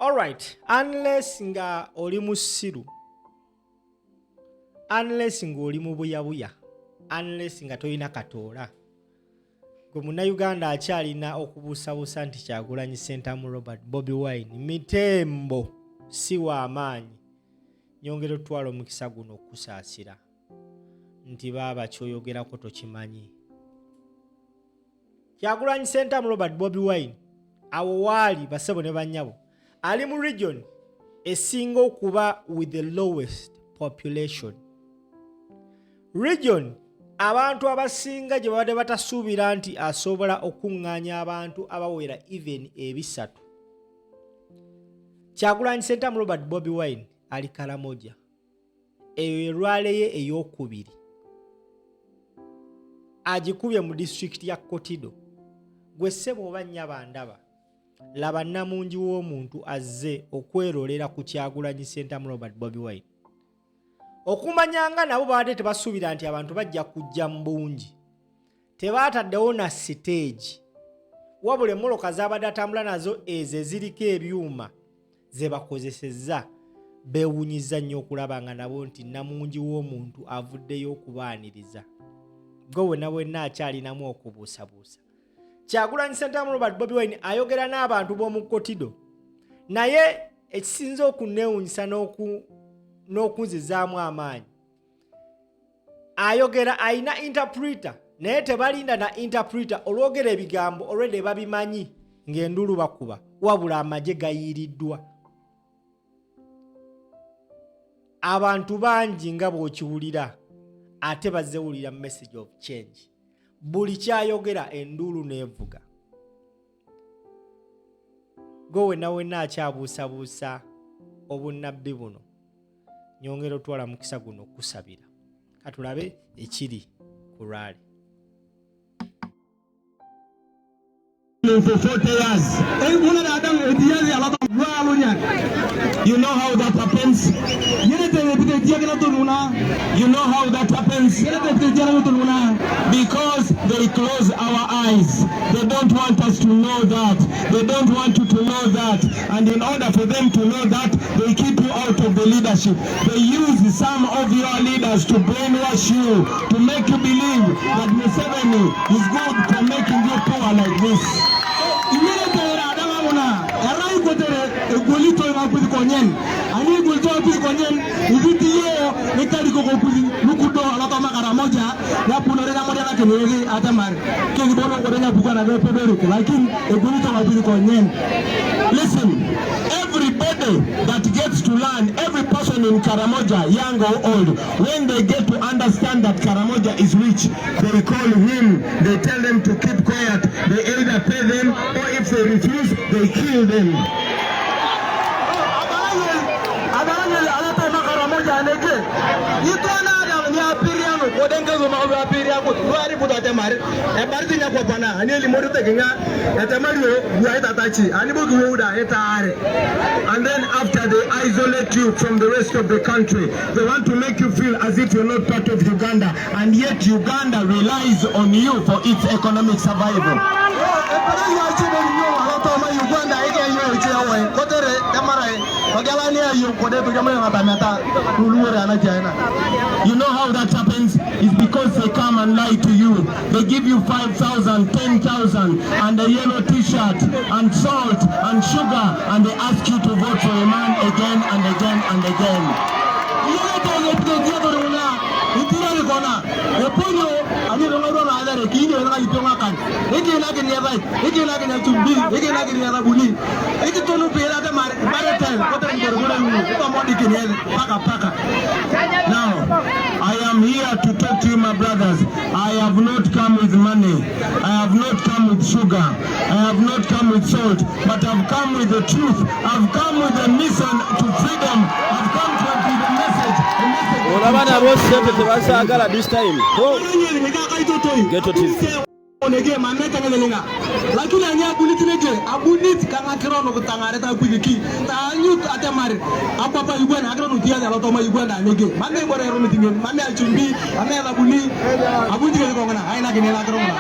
Alright, unless nga oli musiru, unless nga oli mu buyabuya, unless nga toyina katoola, gwe Munnayuganda akyalina okubuusabuusa nti Kyagulanyi Ssentamu Robert Bobi Wine mitembo si wa amaanyi, nyongera otwala omukisa guno okusaasira nti baaba kyoyogerako tokimanyi. Kyagulanyi Ssentamu Robert Bobi Wine awo waali basebo ne bannyabo ali mu region esinga okuba with the lowest population, region abantu abasinga gye babadde batasuubira nti asobola okuŋŋaanya abantu abawera even ebisatu. Kyagulanyi Ssentamu Robert Bobi Wine ali Karamoja, eyo erwale ye ey'okubiri agikubye mu district ya Kotido. Gwe ssebo oba nnyaba ndaba, laba namungi w'omuntu azze okwerolera ku Kyagulanyi Ssentamu Robert Bobi Wine, okumanyanga nabo baadde tebasuubira nti abantu bajja kujja mu bungi, tebaataddewo na stage, wabula emmoloka z'abadde atambula nazo ezo eziriko ebyuma ze bakozesezza beewunyizza nnyo okulaba nga nabo nti namungi w'omuntu avuddeyo okubaaniriza. Gwe wenna wenna akyalinamu okubuusabuusa. Kyagulanyi Ssentamu Robert Bobi Wine ayogera n'abantu b'omu Kotido, naye ekisinza okunneewunyisa n'okunzizaamu amaanyi, ayogera ayina interpreter naye tebalinda na interpreter olwogera ebigambo already babimanyi ng'endulu bakuba, wabula amagye gayiiriddwa. Abantu bangi nga bw'okiwulira ate bazzewulira message of change, buli kyayogera endulu neevuga. Gwe wenna wenna akyabuusabuusa obunnabbi buno, nyongera otwala mukisa guno okusabira katulabe ekiri ku lwali. For 40 years. You know how that happens? You know how that happens? Because they close our eyes. They don't want us to know that. They don't want you to know that. And in order for them to know that, they keep you out of the leadership. They use some of your leaders to brainwash you, to make you believe that Museveni is good for making you poor like this. Listen, everybody that gets to learn, every person in Karamoja, young or old, when they get to understand that Karamoja is rich, they call him, they tell them to keep quiet, they either pay them, or if they refuse, they kill them. And then after they isolate you from the rest of the country, they want to make you feel as if you're not part of Uganda, and yet Uganda relies on you for its economic survival. You know how that happens? It's because they come and lie to you. They give you 5,000, 10,000 and a yellow t-shirt and salt and sugar, and they ask you to vote for a man again and again and again. Now, I am here to talk to you, my brothers. I have not come with money. I have not come with sugar. I have not come with salt, but I've come with the truth. I've come with a mission to freedom. I've come to give a message. Olabana bose tebasagala this time. Get to this. lakini anya buniti nege abunit kanga kirono kutangare ta kujiki ta nyut atemare apapa Uganda akrono tianya lo toma Uganda nege mame bore ro mitingen mame alchumbi mame labuni abundi ke kongana haina kinela kirono.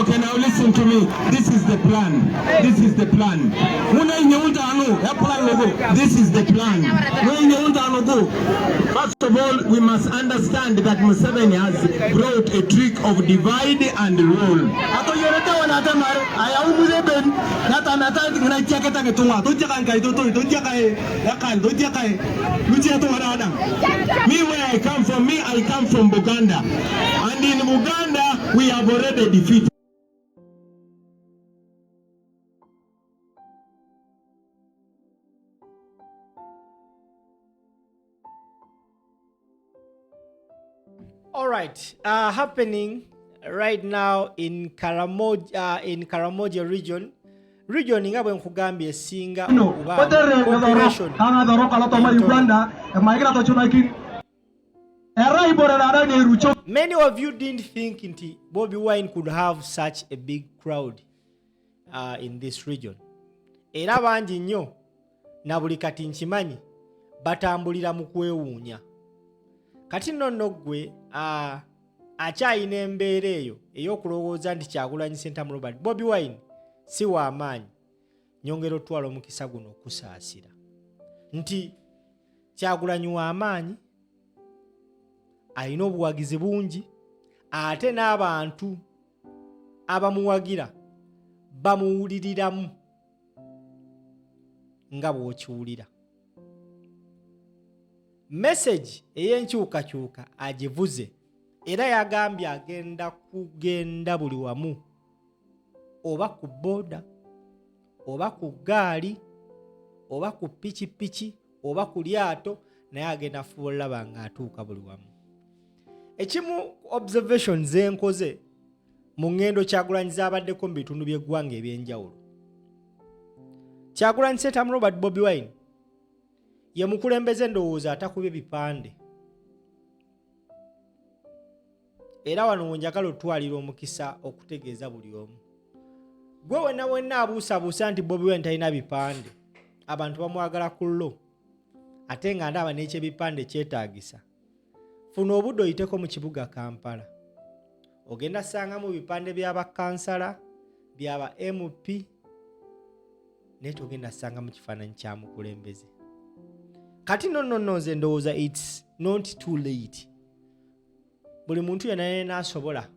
Okay, now listen to me. This is the plan. This is the plan. Muna inyeunta anu ya plan logo. This is the plan. Muna inyeunta anu go. First of all, we must understand that Museveni has brought a trick of divide and rule. Ato yorete wana tamar aya umuze ben nata nata ngina chaketa ngetunga to chaka ngai to chaka ya kan to chaka luchi to wara adam. Me where I come from, I come from Uganda, and in Uganda we have already defeated. All right, happening right now in Karamoja region ngabwe nkugambye esinga population many of you didn't think nti Bobi Wine could have such a big crowd in this region. Era bangi nnyo na buli kati nkimanyi batambulira mu kwewuunya. Kati nno gwe akyayina embeera eyo ey'okulowooza nti Kyagulanyi Ssentamu Robert Bobi Wine si wa amaanyi. Nyongera otwala omukisa guno okusaasira nti Kyagulanyi wa amaanyi, alina obuwagizi bungi, ate n'abantu abamuwagira bamuwuliriramu nga bw'okiwulira. Message ey'enkyukakyuka agivuze era yagambye agenda kugenda buli wamu, oba ku boda, oba ku gaali, oba ku pikipiki, oba ku lyato, naye agenda fuula Laba ng'atuuka buli wamu. Ekimu observations zenkoze mu ngendo Kyagulanyi z'abaddeko mu bitundu by'eggwanga eby'enjawulo. Kyagulanyi Ssentamu Robert Bobi Wine ye mukulembeze ndowooza atakubye bipande. Era wano njagala otwalira omukisa okutegeeza buli omu. Gwe wenna abuusabuusa nti Bobi Wine talina bipande, abantu bamwagala ku lo, ate nga ndaba n'ekyebipande kyetaagisa. Funa obudde oyiteko mu kibuga Kampala. Ogenda sangamu bipande by'abakansala, by'aba MP, naye togenda sanga mu kifaananyi kya mukulembeze. Kati nno nze ndowooza it's not too late. Buli muntu yenna asobola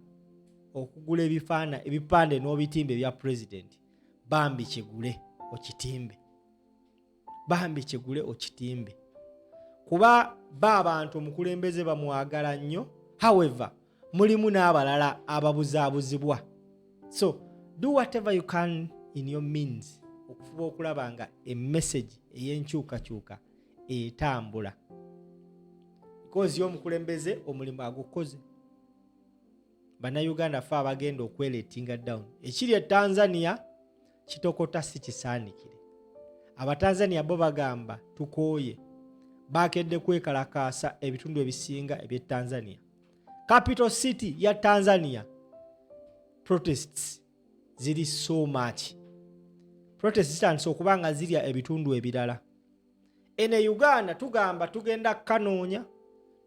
okugula ebipande n'obitimbe bya president, bambi kigule okitimbe. Bambi kigule okitimbe. Kuba abantu omukulembeze bamwagala nnyo, however mulimu n'abalala ababuzaabuzibwa. So do whatever you can in your means okufuba okulaba nga emessage ey'enkyukakyuka etambula, because y'omukulembeze omulimu agukoze. Bannayuganda fe abagenda okweleetinga down ekiri e Tanzania kitokota si kisaanikire. Abatanzania bo bagamba tukooye, bakedde kwekalakaasa ebitundu ebisinga eby'e Tanzania. Capital city ya Tanzania protests ziri so much. Protests zitandise okuba nga zirya ebitundu ebirala. Ene Uganda tugamba tugenda Kanoonya,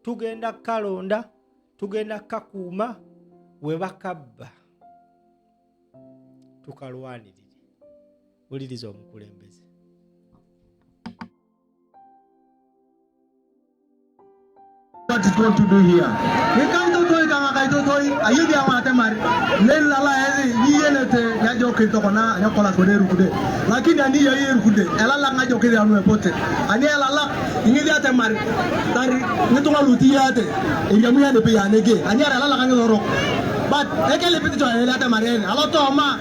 tugenda Kalonda, tugenda Kakuuma, we bakabba tukalwanirire. Wuliriza omukulembeze. What is going to do here? We come to toy kanga kai to toy ayudi amate mari len lala ezi yiyelete ya joke to kona ya kola ko deru kude lakini ani ya yeru kude elala nga joke ya no pote ani elala ingidi ate mari tari ngitunga luti yate ingamu ya ne pe ya nege ani elala kanga loro but ekele piti to elate mari alotoma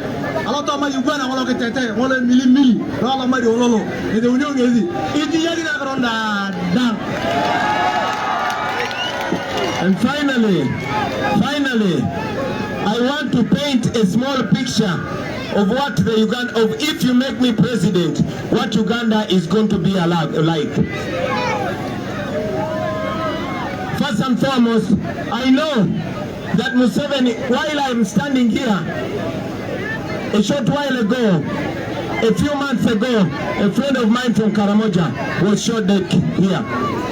Uganda wala ketete wala mili wala mari ololo ede unyo ngezi idi yadi na gronda dan. And finally, I want to paint a small picture of what the Uganda, of if you make me president, what Uganda is going to be like. First and foremost, I know that Museveni, while I'm standing here, A short while ago, a few months ago, a friend of mine from Karamoja was shot dead here.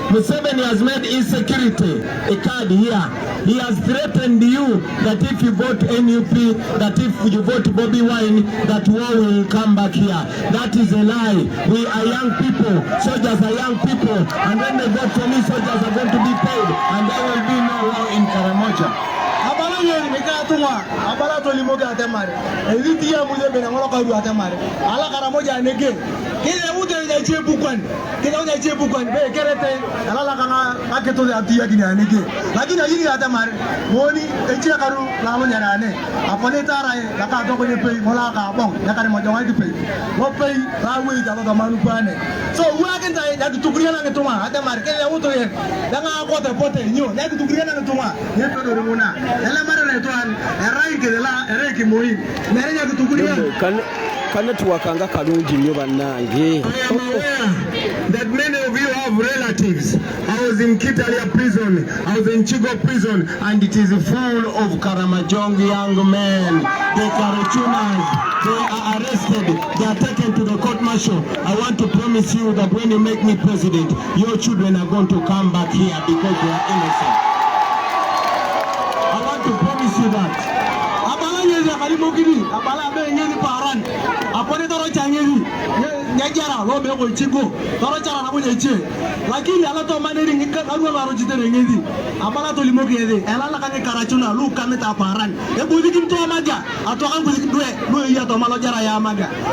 Museveni has made insecurity a card here. He has threatened you that if you vote NUP, that if you vote Bobi Wine, that war will come back here. That is a lie. We are young people. Soldiers are young people. And when they vote for me, soldiers are going to be paid. And there will be no war in Karamoja. Amaanyi nikatuma abala to limoga atemare eliti ya muje bena ngolo ka ru atemare ala Karamoja nege kile ute ya chepukwan kile ute chepukwan be kerete ala la kana aketo ya tia kini nege lakini yini atemare moni echi karu la mo nyana ne apone tara e la ka to ko ne pe mola ka bon ya kare mo jonga di pe mo pe la we ja ba manu pane so wa kenta ya tukuriya na ngetuma atemare kile ute ye danga ko te pote nyo ya tukuriya na ngetuma ne pe do muna ela mara to an eranke de la ereki moyi merenya kutukuria kan tuwakanga kalungi nyo bannange. I am aware that many of you have relatives. I was in Kitalia prison, I was in Chigo prison, and it is full of Karamajong young men. They Karachunas, they are arrested, they are taken to the court martial. I want to promise you that when you make me president, your children are going to come back here because they are innocent. To promise you that. Abala nyezi kalimogiri, abala be nyezi paran. Apone toro changezi. Nyajara lo be ko chigo. Toro chara na bunye che. Lakini ala to maneri ngika alwa baro chitere nyezi. Abala to limogiri. Ela la kanye Karachuna lu kameta paran. E budi kim to amaga. Ato kan budi dwe. Lu iya to malo jara ya amaga.